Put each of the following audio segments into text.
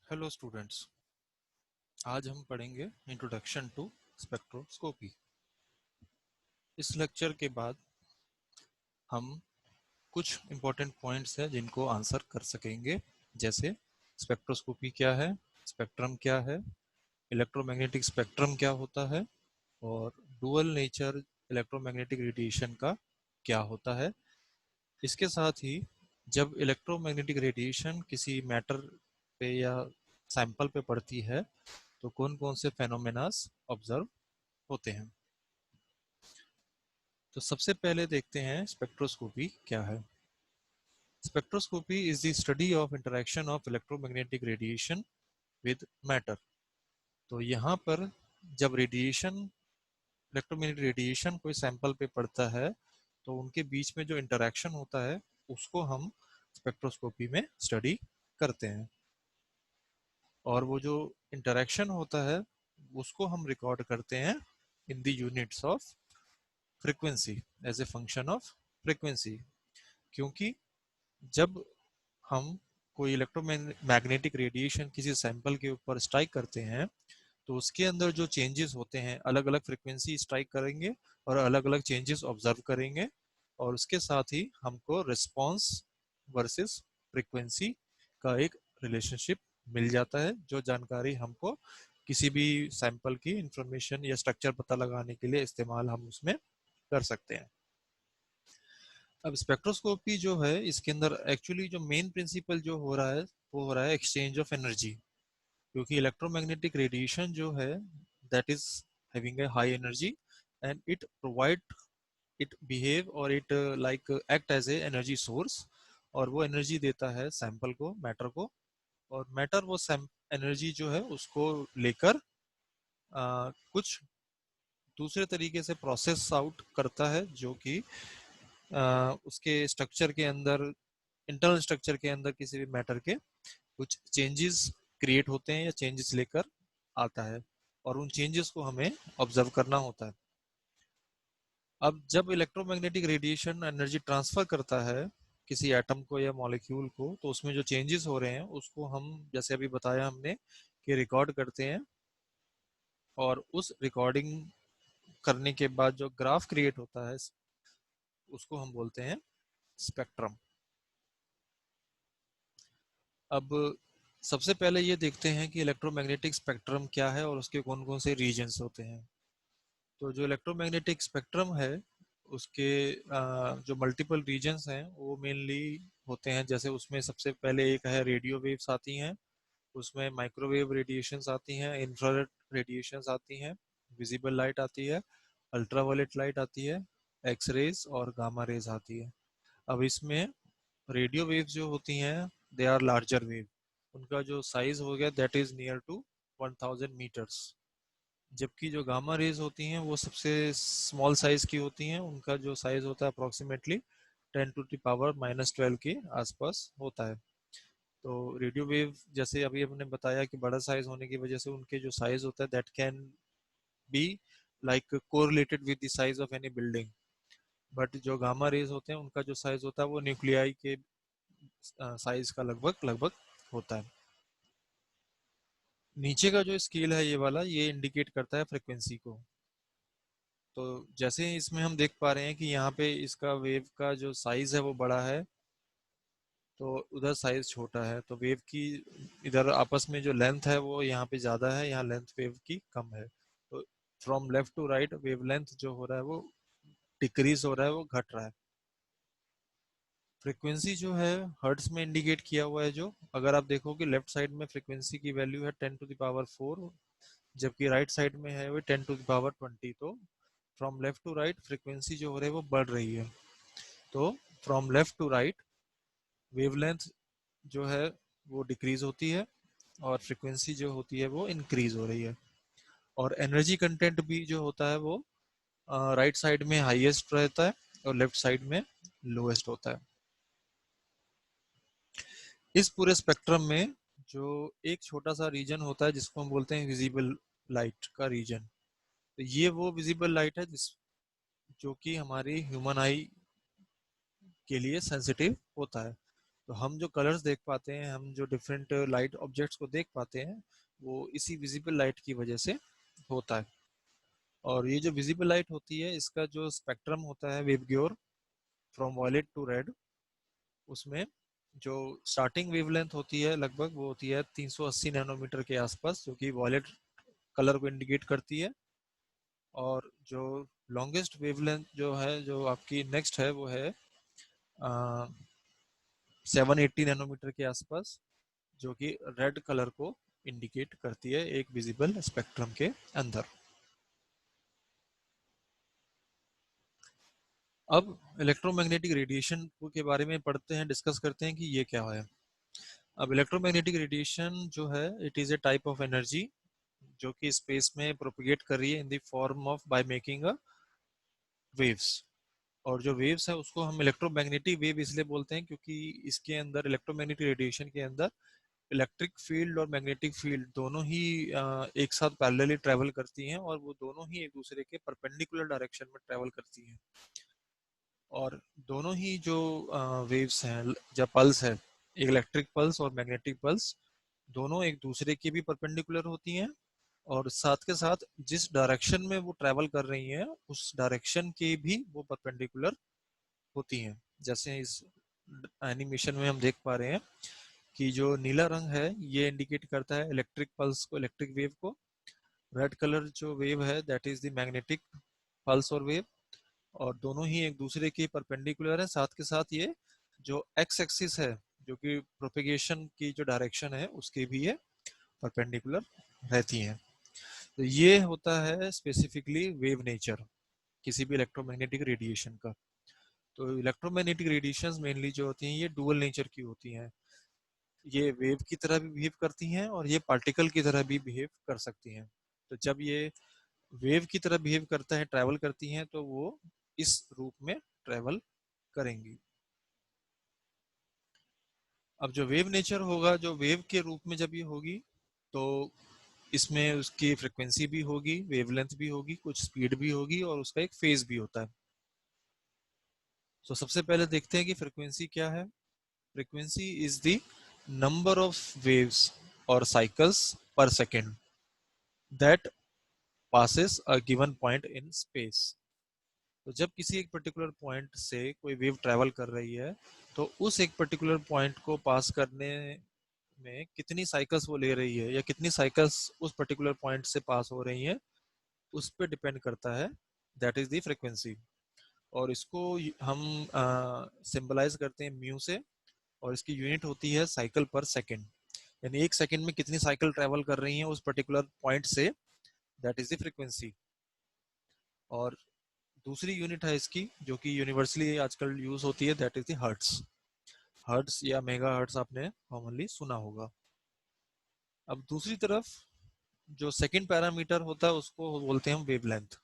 Hello students, आज हम पढ़ेंगे इंट्रोडक्शन टू स्पेक्ट्रोस्कोपी। इस लेक्चर के बाद हम कुछ इम्पोर्टेंट पॉइंट्स हैं जिनको आंसर कर सकेंगे, जैसे स्पेक्ट्रोस्कोपी क्या है, स्पेक्ट्रम क्या है, इलेक्ट्रोमैग्नेटिक स्पेक्ट्रम क्या होता है और डुअल नेचर इलेक्ट्रोमैग्नेटिक रेडिएशन का क्या होता है। इसके साथ ही जब इलेक्ट्रोमैग्नेटिक रेडिएशन किसी मैटर पे या सैंपल पे पड़ती है तो कौन कौन से फेनोमेनास ऑब्जर्व होते हैं। तो सबसे पहले देखते हैं स्पेक्ट्रोस्कोपी क्या है। Spectroscopy is the study of interaction of electromagnetic radiation with matter. तो यहाँ पर जब रेडिएशन इलेक्ट्रोमैग्नेटिक रेडिएशन कोई सैंपल पे पड़ता है तो उनके बीच में जो इंटरेक्शन होता है उसको हम स्पेक्ट्रोस्कोपी में स्टडी करते हैं, और वो जो इंटरेक्शन होता है उसको हम रिकॉर्ड करते हैं in the units of frequency, as a function of frequency. क्योंकि जब हम कोई इलेक्ट्रोमैग्नेटिक रेडिएशन किसी सैंपल के ऊपर स्ट्राइक करते हैं तो उसके अंदर जो चेंजेस होते हैं अलग अलग फ्रीक्वेंसी स्ट्राइक करेंगे और अलग अलग चेंजेस ऑब्जर्व करेंगे, और उसके साथ ही हमको रिस्पॉन्स वर्सेस फ्रीक्वेंसी का एक रिलेशनशिप मिल जाता है, जो जानकारी हमको किसी भी सैंपल की इंफॉर्मेशन या स्ट्रक्चर पता लगाने के लिए इस्तेमाल हम उसमें कर सकते हैं। अब स्पेक्ट्रोस्कोपी जो है इसके अंदर एक्चुअली जो मेन प्रिंसिपल जो हो रहा है वो हो रहा है एक्सचेंज ऑफ एनर्जी। क्योंकि इलेक्ट्रोमैग्नेटिक रेडिएशन जो है that is having a high energy and it provide it behave और it like act as a energy source, और वो एनर्जी देता है सैंपल को, मैटर को, और मैटर वो एनर्जी जो है उसको लेकर कुछ दूसरे तरीके से प्रोसेस आउट करता है, जो कि उसके स्ट्रक्चर के अंदर, इंटरनल स्ट्रक्चर के अंदर किसी भी मैटर के कुछ चेंजेस क्रिएट होते हैं या चेंजेस लेकर आता है, और उन चेंजेस को हमें ऑब्जर्व करना होता है। अब जब इलेक्ट्रोमैग्नेटिक रेडिएशन एनर्जी ट्रांसफर करता है किसी एटम को या मॉलिक्यूल को, तो उसमें जो चेंजेस हो रहे हैं उसको हम, जैसे अभी बताया हमने, कि रिकॉर्ड करते हैं, और उस रिकॉर्डिंग करने के बाद जो ग्राफ क्रिएट होता है उसको हम बोलते हैं स्पेक्ट्रम। अब सबसे पहले ये देखते हैं कि इलेक्ट्रोमैग्नेटिक स्पेक्ट्रम क्या है और उसके कौन कौन से रीजन्स होते हैं। तो जो इलेक्ट्रोमैग्नेटिक स्पेक्ट्रम है उसके जो मल्टीपल रीजन्स हैं वो मेनली होते हैं, जैसे उसमें सबसे पहले एक है रेडियो वेव्स आती हैं, उसमें माइक्रोवेव रेडिएशंस आती हैं, इंफ्रारेड रेडिएशंस आती हैं, विजिबल लाइट आती है, अल्ट्रावायलेट लाइट आती है, एक्स रेज और गामा रेज आती है। अब इसमें रेडियो वेव्स जो होती हैं दे आर लार्जर वेव, उनका जो साइज हो गया that is near to 1000 metres, जबकि जो गामा रेज होती हैं वो सबसे स्मॉल साइज की होती हैं, उनका जो साइज होता है अप्रोक्सीमेटली 10⁻⁻12 के आसपास होता है। तो रेडियो वेव जैसे अभी हमने बताया कि बड़ा साइज होने की वजह से उनके जो साइज होता है that can be like correlated with the size of any building, but जो गामा रेज होते हैं उनका जो साइज होता है वो न्यूक्लियाई के साइज का लगभग लगभग होता है। नीचे का जो स्केल है ये वाला, ये इंडिकेट करता है फ्रिक्वेंसी को। तो जैसे इसमें हम देख पा रहे हैं कि यहाँ पे इसका वेव का जो साइज है वो बड़ा है, तो उधर साइज छोटा है, तो वेव की इधर आपस में जो लेंथ है वो यहाँ पे ज़्यादा है, यहाँ लेंथ वेव की कम है। तो from left to right wavelength जो हो रहा है वो डिक्रीज हो रहा है, वो घट रहा है। फ्रीक्वेंसी जो है हर्ट्स में इंडिकेट किया हुआ है, जो अगर आप देखो कि लेफ्ट साइड में फ्रीक्वेंसी की वैल्यू है 10⁻⁴, जबकि राइट साइड में है वो 10⁻20। तो from left to right frequency जो हो रही है वो बढ़ रही है। तो from left to right wavelength जो है वो डिक्रीज होती है और फ्रीक्वेंसी जो होती है वो इंक्रीज हो रही है, और एनर्जी कंटेंट भी जो होता है वो राइट साइड में हाईएस्ट रहता है और लेफ्ट साइड में लोएस्ट होता है। इस पूरे स्पेक्ट्रम में जो एक छोटा सा रीजन होता है जिसको हम बोलते हैं विजिबल लाइट का रीजन, तो ये वो विजिबल लाइट है जिस जो कि हमारी ह्यूमन आई के लिए सेंसिटिव होता है। तो हम जो कलर्स देख पाते हैं, हम जो डिफरेंट लाइट ऑब्जेक्ट्स को देख पाते हैं, वो इसी विजिबल लाइट की वजह से होता है। और ये जो विजिबल लाइट होती है, इसका जो स्पेक्ट्रम होता है वेवग्योर फ्रॉम वॉयलेट टू रेड, उसमें जो स्टार्टिंग वेवलेंथ होती है लगभग वो होती है 380 नैनोमीटर के आसपास, जो कि वॉयलेट कलर को इंडिकेट करती है। और जो लॉन्गेस्ट वेवलेंथ जो है, जो आपकी नेक्स्ट है, वो है 780 नैनोमीटर के आसपास, जो कि रेड कलर को इंडिकेट करती है एक विजिबल स्पेक्ट्रम के अंदर। अब इलेक्ट्रोमैग्नेटिक रेडिएशन के बारे में पढ़ते हैं, डिस्कस करते हैं कि ये क्या है। अब इलेक्ट्रोमैग्नेटिक रेडिएशन जो है, it is a type of energy जो कि स्पेस में प्रोपिगेट कर रही है in the form of by making a waves. और जो वेव्स है उसको हम इलेक्ट्रोमैग्नेटिक वेव इसलिए बोलते हैं क्योंकि इसके अंदर, इलेक्ट्रोमैग्नेटिक रेडिएशन के अंदर, इलेक्ट्रिक फील्ड और मैग्नेटिक फील्ड दोनों ही एक साथ पैरेलली ट्रेवल करती हैं, और वो दोनों ही एक दूसरे के परपेंडिकुलर डायरेक्शन में ट्रेवल करती हैं। और दोनों ही जो वेव्स हैं, जब पल्स है, इलेक्ट्रिक पल्स और मैग्नेटिक पल्स, दोनों एक दूसरे के भी परपेंडिकुलर होती हैं, और साथ के साथ जिस डायरेक्शन में वो ट्रेवल कर रही हैं उस डायरेक्शन के भी वो परपेंडिकुलर होती हैं। जैसे इस एनिमेशन में हम देख पा रहे हैं कि जो नीला रंग है ये इंडिकेट करता है इलेक्ट्रिक पल्स को, इलेक्ट्रिक वेव को। रेड कलर जो वेव है that is the magnetic pulse और वेव, और दोनों ही एक दूसरे के परपेंडिकुलर है। साथ के साथ ये जो एक्स एक्सिस है, जो कि प्रोपेगेशन की जो डायरेक्शन है उसके भी ये परपेंडिकुलर रहती हैं। तो ये होता है स्पेसिफिकली वेव नेचर किसी भी इलेक्ट्रोमैग्नेटिक रेडिएशन का। तो इलेक्ट्रोमैग्नेटिक रेडिएशंस मेनली जो होती हैं ये डुअल नेचर की होती हैं। ये वेव की तरह भी बिहेव करती हैं और ये पार्टिकल की तरह भी बिहेव कर सकती हैं। तो जब ये वेव की तरह बिहेव करता है, ट्रैवल करती हैं, तो वो इस रूप में ट्रैवल करेंगी। अब जो वेव नेचर होगा, जो वेव के रूप में जब ये होगी, तो इसमें उसकी फ्रिक्वेंसी भी होगी, वेवलेंथ भी होगी, कुछ स्पीड भी होगी, और उसका एक फेज भी होता है। तो सबसे पहले देखते हैं कि फ्रिक्वेंसी क्या है। Frequency is the number of waves और साइकिल्स पर second that passes a given point in space। तो जब किसी एक पर्टिकुलर पॉइंट से कोई वेव ट्रैवल कर रही है, तो उस एक पर्टिकुलर पॉइंट को पास करने में कितनी साइकिल्स वो ले रही है, या कितनी साइकिल्स उस पर्टिकुलर पॉइंट से पास हो रही हैं, उस पर डिपेंड करता है। That is the frequency. और इसको हम सिंबलाइज करते हैं म्यू से, और इसकी यूनिट होती है साइकिल पर सेकेंड। यानी एक सेकेंड में कितनी साइकिल ट्रैवल कर रही हैं उस पर्टिकुलर पॉइंट से, दैट इज द फ्रिक्वेंसी। और दूसरी यूनिट है इसकी जो कि यूनिवर्सली आजकल यूज होती है, that is the hertz. Hertz या मेगा हर्ट्स आपने कॉमनली सुना होगा। अब दूसरी तरफ जो सेकंड पैरामीटर होता है उसको बोलते हैं हम वेवलेंथ।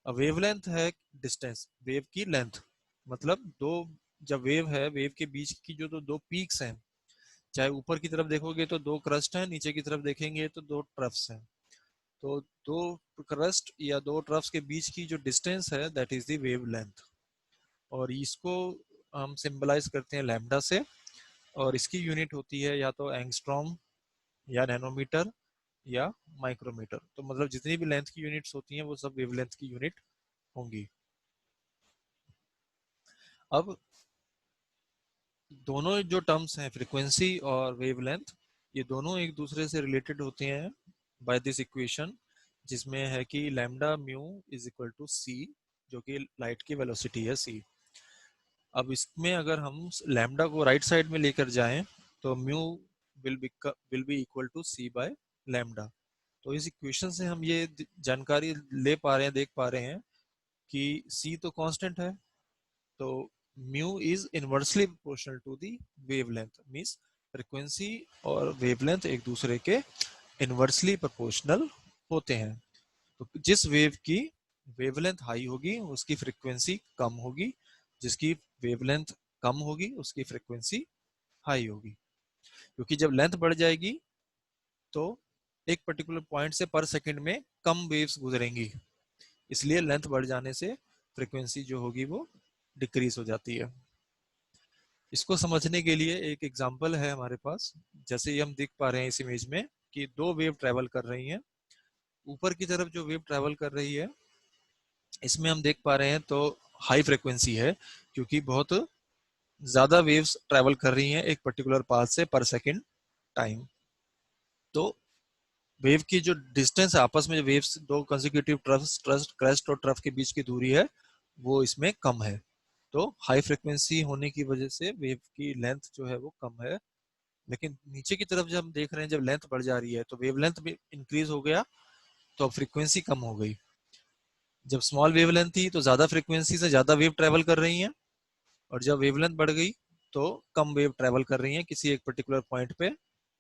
अब वेवलेंथ है डिस्टेंस, वेव की लेंथ। मतलब दो, जब वेव है, वेव के बीच की जो दो पीक्स हैं, चाहे ऊपर की तरफ देखोगे तो दो क्रस्ट हैं, नीचे की तरफ देखेंगे तो दो ट्रफ्स हैं। तो दो क्रस्ट या दो ट्रफ्स के बीच की जो डिस्टेंस है that is the wave length. और इसको हम सिंबलाइज करते हैं लैम्डा से, और इसकी यूनिट होती है या तो एंगस्ट्रॉम, या नैनोमीटर, या माइक्रोमीटर। तो मतलब जितनी भी लेंथ की यूनिट्स होती हैं वो सब वेवलेंथ की यूनिट होंगी। अब दोनों जो टर्म्स हैं, फ्रीक्वेंसी और वेवलेंथ, ये दोनों एक दूसरे से रिलेटेड होते हैं बाय दिस इक्वेशन, जिसमें है कि lambda mu is equal to c, जो कि लाइट की वेलोसिटी है सी। अब इसमें अगर हम लैम्डा को राइट साइड में लेकर जाएं, तो mu will be equal to c by lambda. तो इस इक्वेशन से हम ये जानकारी ले पा रहे हैं, देख पा रहे हैं कि सी तो कांस्टेंट है, तो mu is inversely proportional to the wavelength. Means frequency और वेवलेंथ एक दूसरे के इनवर्सली प्रोपोर्शनल होते हैं। तो जिस वेव की वेवलेंथ हाई होगी उसकी फ्रीक्वेंसी कम होगी, जिसकी वेवलेंथ कम होगी उसकी फ्रीक्वेंसी हाई होगी। क्योंकि जब लेंथ बढ़ जाएगी तो एक पर्टिकुलर पॉइंट से पर सेकंड में कम वेव्स गुजरेंगी, इसलिए लेंथ बढ़ जाने से फ्रीक्वेंसी जो होगी वो डिक्रीज हो जाती है। इसको समझने के लिए एक एग्जांपल है हमारे पास। जैसे ये हम देख पा रहे हैं इस इमेज में कि दो वेव ट्रेवल कर रही हैं। ऊपर की तरफ जो वेव ट्रेवल कर रही है इसमें हम देख पा रहे हैं तो हाई फ्रिक्वेंसी है, क्योंकि बहुत ज्यादा वेव्स ट्रेवल कर रही हैं एक पर्टिकुलर पाथ से पर सेकंड टाइम। तो वेव की जो डिस्टेंस आपस में, वेव्स दो कंसेक्यूटिव ट्रस्ट क्रेस्ट और ट्रफ के बीच की दूरी है वो इसमें कम है। तो हाई फ्रिक्वेंसी होने की वजह से वेव की लेंथ जो है वो कम है। लेकिन नीचे की तरफ जब हम देख रहे हैं, जब लेंथ बढ़ जा रही है तो वेव लेंथ भी इंक्रीज हो गया, तो अब फ्रीक्वेंसी कम हो गई। जब स्मॉल वेव लेंथ थी तो ज्यादा फ्रीक्वेंसी से ज्यादा वेव ट्रेवल कर रही हैं, और जब वेव लेंथ बढ़ गई तो कम वेव ट्रेवल कर रही हैं किसी एक पर्टिकुलर पॉइंट पे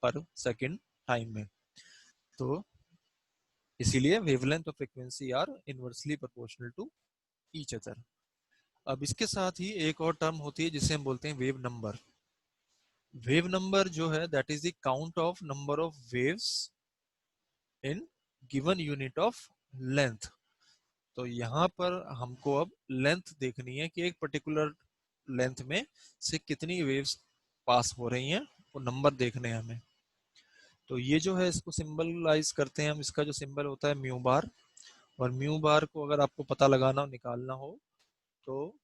पर सेकेंड टाइम में। तो इसीलिए वेवलेंथ और frequency are inversely proportional to each other. अब इसके साथ ही एक और टर्म होती है जिसे हम बोलते हैं वेव नंबर। वेव नंबर जो है that is the count of number of waves in given unit of length. तो यहाँ पर हमको अब लेंथ देखनी है कि एक पर्टिकुलर लेंथ में से कितनी वेव्स पास हो रही हैं, वो नंबर देखने हैं हमें। तो ये जो है इसको सिंबलाइज करते हैं हम, इसका जो सिंबल होता है म्यू बार। और म्यू बार को अगर आपको पता लगाना हो, निकालना हो, तो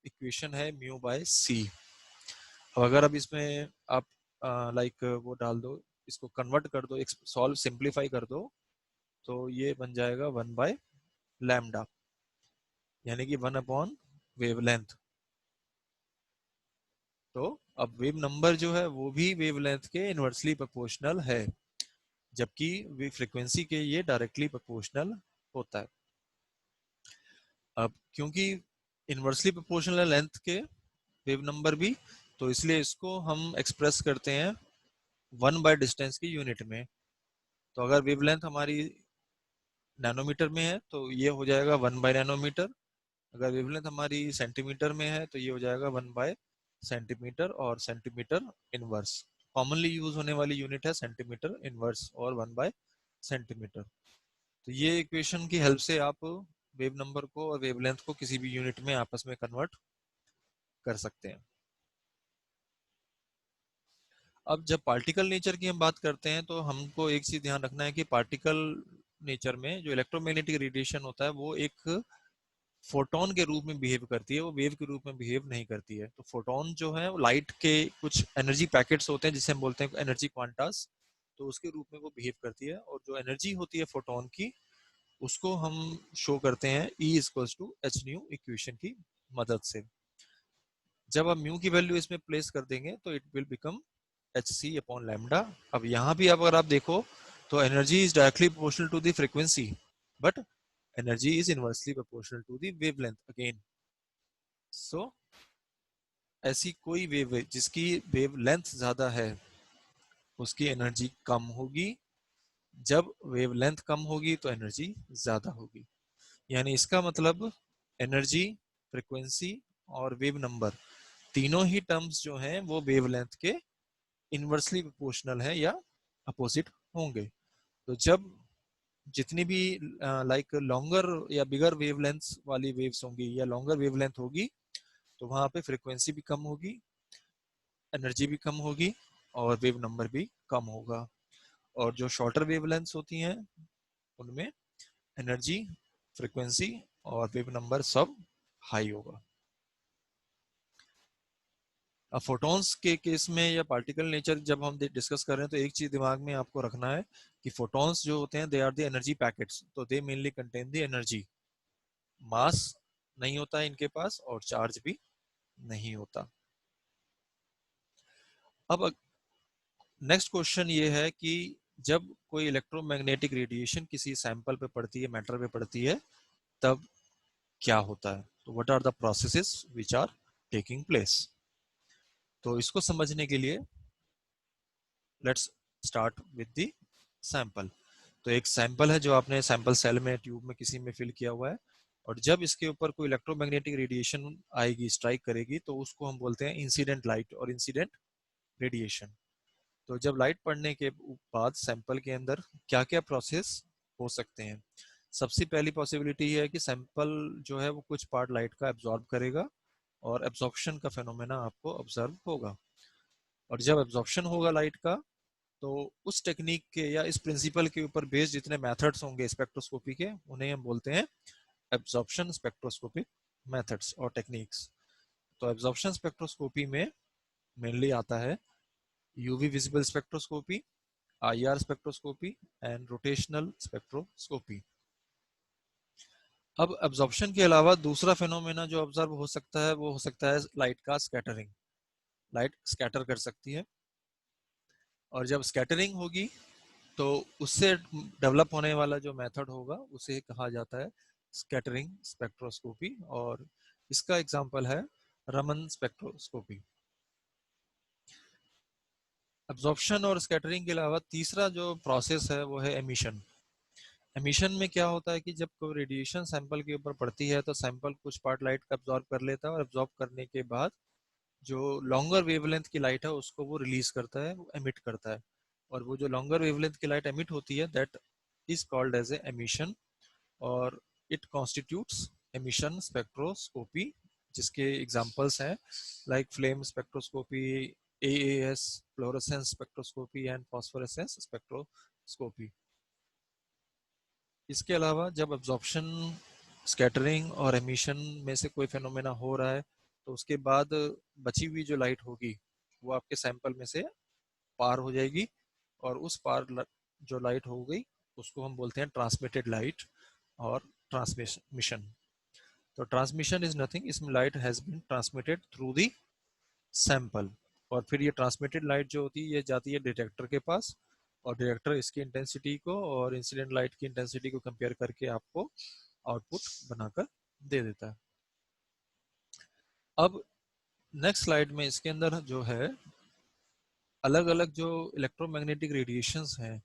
इक्वेशन है म्यू बाय सी। अब अगर अब इसमें आप लाइक वो डाल दो, इसको कन्वर्ट कर दो, सॉल्व सिंप्लीफाई कर दो, तो ये बन जाएगा 1/λ, यानी कि 1/, वेवलेंथ। तो अब वेव नंबर जो है वो भी वेवलेंथ के इनवर्सली प्रोपोर्शनल है, जबकि फ्रीक्वेंसी के ये डायरेक्टली प्रोपोर्शनल होता है। अब क्योंकि इनवर्सली प्रोपोर्शनल है लेंथ के वेव नंबर भी, तो इसलिए इसको हम एक्सप्रेस करते हैं 1/डिस्टेंस की यूनिट में। तो अगर वेवलेंथ हमारी नैनोमीटर में है तो ये हो जाएगा 1/नैनोमीटर। अगर वेवलेंथ हमारी सेंटीमीटर में है तो ये हो जाएगा 1/सेंटीमीटर, और सेंटीमीटर इनवर्स। कॉमनली यूज होने वाली यूनिट है सेंटीमीटर इनवर्स और 1/सेंटीमीटर। तो ये इक्वेशन की हेल्प से आप वेव नंबर को और वेवलेंथ को किसी भी यूनिट में आपस में कन्वर्ट कर सकते हैं। अब जब पार्टिकल नेचर की हम बात करते हैं तो हमको एक चीज ध्यान रखना है कि पार्टिकल नेचर में जो इलेक्ट्रोमैग्नेटिक रेडिएशन होता है वो एक फोटोन के रूप में बिहेव करती है, वो वेव के रूप में बिहेव नहीं करती है। तो फोटोन जो है वो लाइट के कुछ एनर्जी पैकेट्स होते हैं जिसे हम बोलते हैं एनर्जी क्वांटास, तो उसके रूप में वो बिहेव करती है। और जो एनर्जी होती है फोटोन की उसको हम शो करते हैं E=h इक्वेशन की मदद से। जब आप म्यू की वैल्यू इसमें प्लेस कर देंगे तो इट विल बिकम hc/λ। अब यहाँ भी अगर आप देखो तो energy is directly proportional to the frequency, but energy is inversely proportional to the wavelength again. So ऐसी कोई वेव जिसकी वेवलेंथ ज्यादा है उसकी एनर्जी कम होगी, जब वेवलेंथ कम होगी तो एनर्जी ज्यादा होगी। यानी इसका मतलब एनर्जी, फ्रीक्वेंसी और वेव नंबर तीनों ही टर्म्स जो हैं वो वेवलेंथ के इनवर्सली प्रोपोर्शनल है या अपोजिट होंगे। तो जब जितनी भी लाइक लॉन्गर या बिगर वेवलेंथ वाली वेव्स होंगी या लॉन्गर वेवलेंथ होगी तो वहां पे फ्रीक्वेंसी भी कम होगी, एनर्जी भी कम होगी और वेव नंबर भी कम होगा। और जो शॉर्टर वेवलेंथ्स होती हैं उनमें एनर्जी, फ्रीक्वेंसी और वेव नंबर सब हाई होगा। अब फोटॉन्स के केस में या पार्टिकल नेचर जब हम डिस्कस कर रहे हैं तो एक चीज दिमाग में आपको रखना है कि फोटॉन्स जो होते हैं they are the energy packets, तो they mainly contain the energy. Mass नहीं होता है इनके पास और चार्ज भी नहीं होता। अब नेक्स्ट क्वेश्चन ये है कि जब कोई इलेक्ट्रोमैग्नेटिक रेडिएशन किसी सैंपल पे पड़ती है, मैटर पे पड़ती है, तब क्या होता है? तो what are the processes which are taking place? तो इसको समझने के लिए let's start with the sample. तो एक सैंपल है जो आपने सैंपल सेल में, ट्यूब में किसी में फिल किया हुआ है, और जब इसके ऊपर कोई इलेक्ट्रोमैग्नेटिक रेडिएशन आएगी, स्ट्राइक करेगी, तो उसको हम बोलते हैं इंसिडेंट लाइट और इंसिडेंट रेडिएशन। तो जब लाइट पड़ने के बाद सैंपल के अंदर क्या क्या प्रोसेस हो सकते हैं? सबसे पहली पॉसिबिलिटी है कि सैंपल जो है वो कुछ पार्ट लाइट का एब्जॉर्ब करेगा और एब्जॉर्प्शन का फेनोमेना आपको ऑब्जर्व होगा। और जब एब्जॉर्प्शन होगा लाइट का, तो उस टेक्निक के या इस प्रिंसिपल के ऊपर बेस्ड जितने मेथड्स होंगे स्पेक्ट्रोस्कोपी के, उन्हें हम बोलते हैं एब्जॉर्प्शन स्पेक्ट्रोस्कोपिक मेथड्स और टेक्निक्स। तो एब्जॉर्प्शन स्पेक्ट्रोस्कोपी में मेनली आता है UV visible spectroscopy, IR spectroscopy and rotational spectroscopy. अब एब्जॉर्प्शन के अलावा दूसरा फेनोमेना जो ऑब्जर्व हो सकता है वो हो सकता है लाइट का स्कैटरिंग। लाइट स्कैटर कर सकती है, और जब स्कैटरिंग होगी तो उससे डेवलप होने वाला जो मेथड होगा उसे कहा जाता है स्कैटरिंग स्पेक्ट्रोस्कोपी, और इसका एग्जांपल है रमन स्पेक्ट्रोस्कोपी। एब्जॉर्प्शन और स्कैटरिंग के अलावा तीसरा जो प्रोसेस है वो है एमिशन। एमिशन में क्या होता है कि जब कोई रेडिएशन सैंपल के ऊपर पड़ती है तो सैंपल कुछ पार्ट लाइट का एब्जॉर्ब कर लेता है, और एब्जॉर्ब करने के बाद जो लॉन्गर वेवलेंथ की लाइट है उसको वो रिलीज करता है, वो एमिट करता है। और वो जो लॉन्गर वेवलेंथ की लाइट एमिट होती है that is called as a emission, और इट कॉन्स्टिट्यूट्स एमिशन स्पेक्ट्रोस्कोपी, जिसके एग्जांपल्स हैं like flame spectroscopy, AAS, fluorescence spectroscopy and phosphorescence spectroscopy. इसके अलावा जब एब्जॉर्प्शन, स्कैटरिंग और एमिशन में से कोई फेनोमेना हो रहा है तो उसके बाद बची हुई जो लाइट होगी वो आपके सैंपल में से पार हो जाएगी, और उस पार जो लाइट हो गई उसको हम बोलते हैं ट्रांसमिटेड लाइट और ट्रांसमिशन। तो ट्रांसमिशन इज नथिंग, इसमें light has been transmitted through the sample, और फिर ये ट्रांसमिटेड लाइट जो होती है ये जाती है डिटेक्टर के पास, और डिटेक्टर इसकी इंटेंसिटी को और इंसिडेंट लाइट की इंटेंसिटी को कंपेयर करके आपको आउटपुट बनाकर दे देता है। अब नेक्स्ट स्लाइड में इसके अंदर जो है अलग अलग जो इलेक्ट्रोमैग्नेटिक रेडिएशंस हैं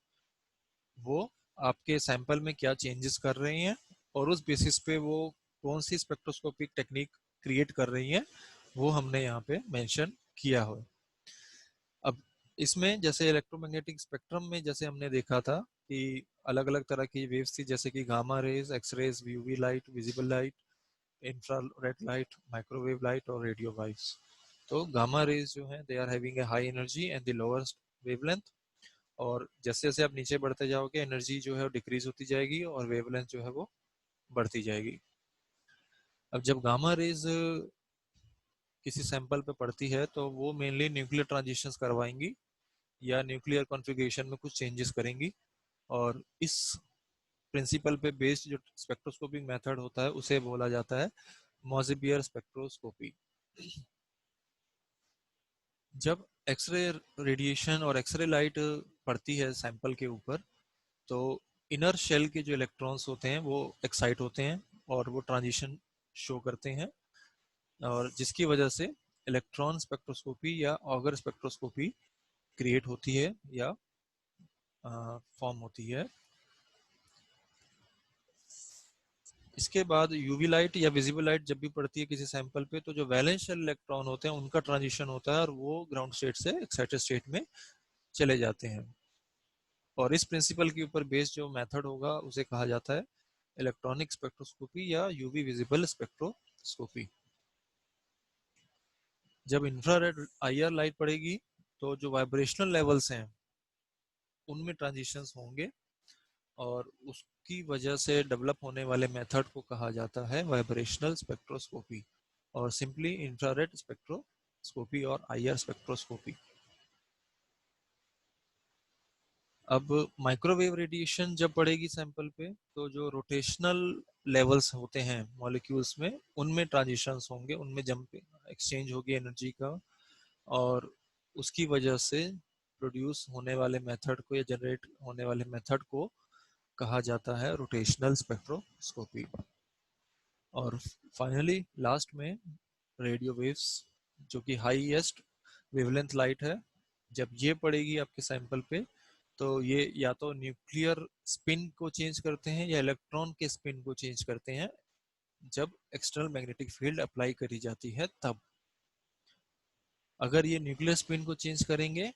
वो आपके सैंपल में क्या चेंजेस कर रही हैं, और उस बेसिस पे वो कौन सी स्पेक्ट्रोस्कोपिक टेक्निक क्रिएट कर रही हैं वो हमने यहाँ पे मेंशन किया हो। अब इसमें जैसे इलेक्ट्रोमैग्नेटिक स्पेक्ट्रम में जैसे हमने देखा था कि अलग अलग तरह की वेव्स थी, जैसे कि gamma rays, X rays, UV light, visible light, infrared light, microwave light और रेडियो वाइव्स। तो गामा रेज जो है they are having a high energy and the lowest wavelength, और जैसे जैसे आप नीचे बढ़ते जाओगे एनर्जी जो है वो डिक्रीज होती जाएगी और वेवलेंथ जो है वो बढ़ती जाएगी। अब जब गामा रेज किसी सैंपल पे पड़ती है तो वो मेनली न्यूक्लियर ट्रांजिशंस करवाएंगी या न्यूक्लियर कॉन्फ़िगरेशन में कुछ चेंजेस करेंगी, और इस प्रिंसिपल पे बेस्ड जो स्पेक्ट्रोस्कोपिक मेथड होता है उसे बोला जाता है मॉजिबियर स्पेक्ट्रोस्कोपी। जब एक्सरे रेडिएशन और एक्सरे लाइट पड़ती है सैंपल के ऊपर तो इनर शेल के जो इलेक्ट्रॉन्स होते हैं वो एक्साइट होते हैं और वो ट्रांजिशन शो करते हैं, और जिसकी वजह से इलेक्ट्रॉन स्पेक्ट्रोस्कोपी या ऑगर स्पेक्ट्रोस्कोपी क्रिएट होती है या फॉर्म होती है। इसके बाद यूवी लाइट या विजिबल लाइट जब भी पड़ती है किसी सैंपल पे तो जो वैलेंस शेल इलेक्ट्रॉन होते हैं उनका ट्रांजिशन होता है और वो ग्राउंड स्टेट से एक्साइटेड स्टेट में चले जाते हैं, और इस प्रिंसिपल के ऊपर बेस्ड जो मेथड होगा उसे कहा जाता है इलेक्ट्रॉनिक स्पेक्ट्रोस्कोपी या यूवी विजिबल स्पेक्ट्रोस्कोपी। जब इंफ्रारेड आईआर लाइट पड़ेगी तो जो वाइब्रेशनल लेवल्स हैं उनमें ट्रांजिशंस होंगे, और उसकी वजह से डेवलप होने वाले मेथड को कहा जाता है वाइब्रेशनल स्पेक्ट्रोस्कोपी और सिंपली इंफ्रारेड स्पेक्ट्रोस्कोपी और आईआर स्पेक्ट्रोस्कोपी। अब माइक्रोवेव रेडिएशन जब पड़ेगी सैंपल पे तो जो रोटेशनल लेवल्स होते हैं मॉलिक्यूल्स में उनमें ट्रांजिशंस होंगे, उनमें जंप एक्सचेंज होगी एनर्जी का, और उसकी वजह से प्रोड्यूस होने वाले मेथड को या जनरेट होने वाले मेथड को कहा जाता है रोटेशनल स्पेक्ट्रोस्कोपी। और फाइनली लास्ट में रेडियो वेव्स जो कि हाईएस्ट वेवलेंथ लाइट है, जब ये पड़ेगी आपके सैंपल पे तो ये या तो न्यूक्लियर स्पिन को चेंज करते हैं या इलेक्ट्रॉन के स्पिन को चेंज करते हैं जब एक्सटर्नल मैग्नेटिक फील्ड अप्लाई करी जाती है तब। अगर ये न्यूक्लियर स्पिन को चेंज करेंगे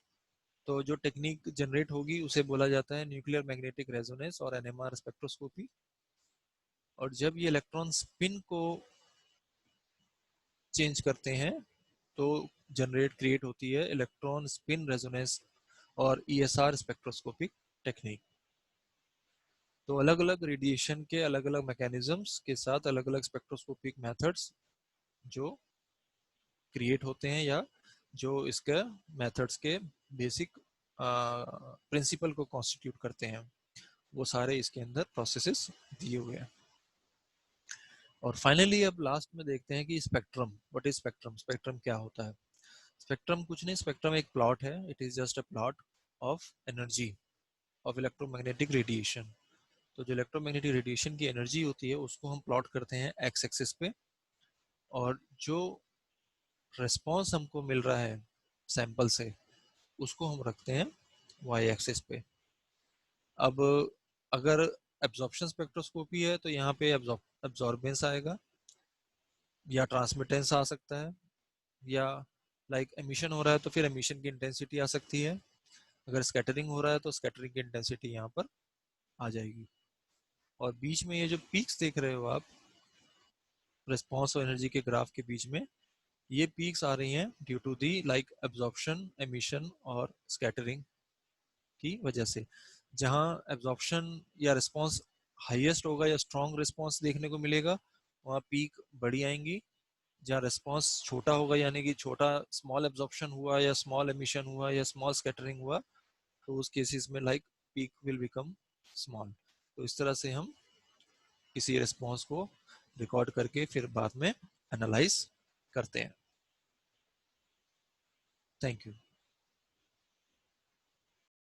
तो जो टेक्निक जनरेट होगी उसे बोला जाता है न्यूक्लियर मैग्नेटिक रेजोनेंस और एनएमआर स्पेक्ट्रोस्कोपी। और जब ये इलेक्ट्रॉन स्पिन को चेंज करते हैं तो जनरेट क्रिएट होती है इलेक्ट्रॉन स्पिन रेजोनेंस और ईएसआर स्पेक्ट्रोस्कोपिक टेक्निक। तो अलग अलग रेडिएशन के अलग अलग मैकेनिज्म्स के साथ अलग अलग स्पेक्ट्रोस्कोपिक मेथड्स जो क्रिएट होते हैं या जो इसके मेथड्स के बेसिक प्रिंसिपल को कॉन्स्टिट्यूट करते हैं, वो सारे इसके अंदर प्रोसेसेस दिए हुए हैं। और फाइनली अब लास्ट में देखते हैं कि spectrum, what is spectrum, spectrum क्या होता है। स्पेक्ट्रम कुछ नहीं, स्पेक्ट्रम एक प्लॉट है, it is just a plot of energy of electromagnetic radiation. तो जो इलेक्ट्रोमैग्नेटिक रेडिएशन की एनर्जी होती है उसको हम प्लॉट करते हैं एक्स एक्सिस पे, और जो रिस्पॉन्स हमको मिल रहा है सैंपल से उसको हम रखते हैं वाई एक्सिस पे। अब अगर एब्जॉर्प्शन स्पेक्ट्रोस्कोपी है तो यहाँ पे एब्जॉर्बेंस आएगा या ट्रांसमिटेंस आ सकता है, या लाइक एमिशन हो रहा है तो फिर एमिशन की इंटेंसिटी आ सकती है, अगर स्कैटरिंग हो रहा है तो स्कैटरिंग की इंटेंसिटी यहाँ पर आ जाएगी। और बीच में ये जो पीक्स देख रहे हो आप रिस्पॉन्स और एनर्जी के ग्राफ के बीच में, ये पीक्स आ रही हैं due to the like absorption, emission और स्कैटरिंग की वजह से। जहाँ एब्जॉर्प्शन या रिस्पॉन्स हाईएस्ट होगा या स्ट्रॉन्ग रिस्पॉन्स देखने को मिलेगा वहाँ पीक बड़ी आएंगी। जहाँ रिस्पॉन्स छोटा होगा यानी कि छोटा स्मॉल एब्जॉर्प्शन हुआ या स्मॉल एमिशन हुआ या स्मॉल स्कैटरिंग हुआ तो उस केसेस में like peak will become small. तो इस तरह से हम किसी रिस्पॉन्स को रिकॉर्ड करके फिर बाद में एनालाइज करते हैं। Thank you.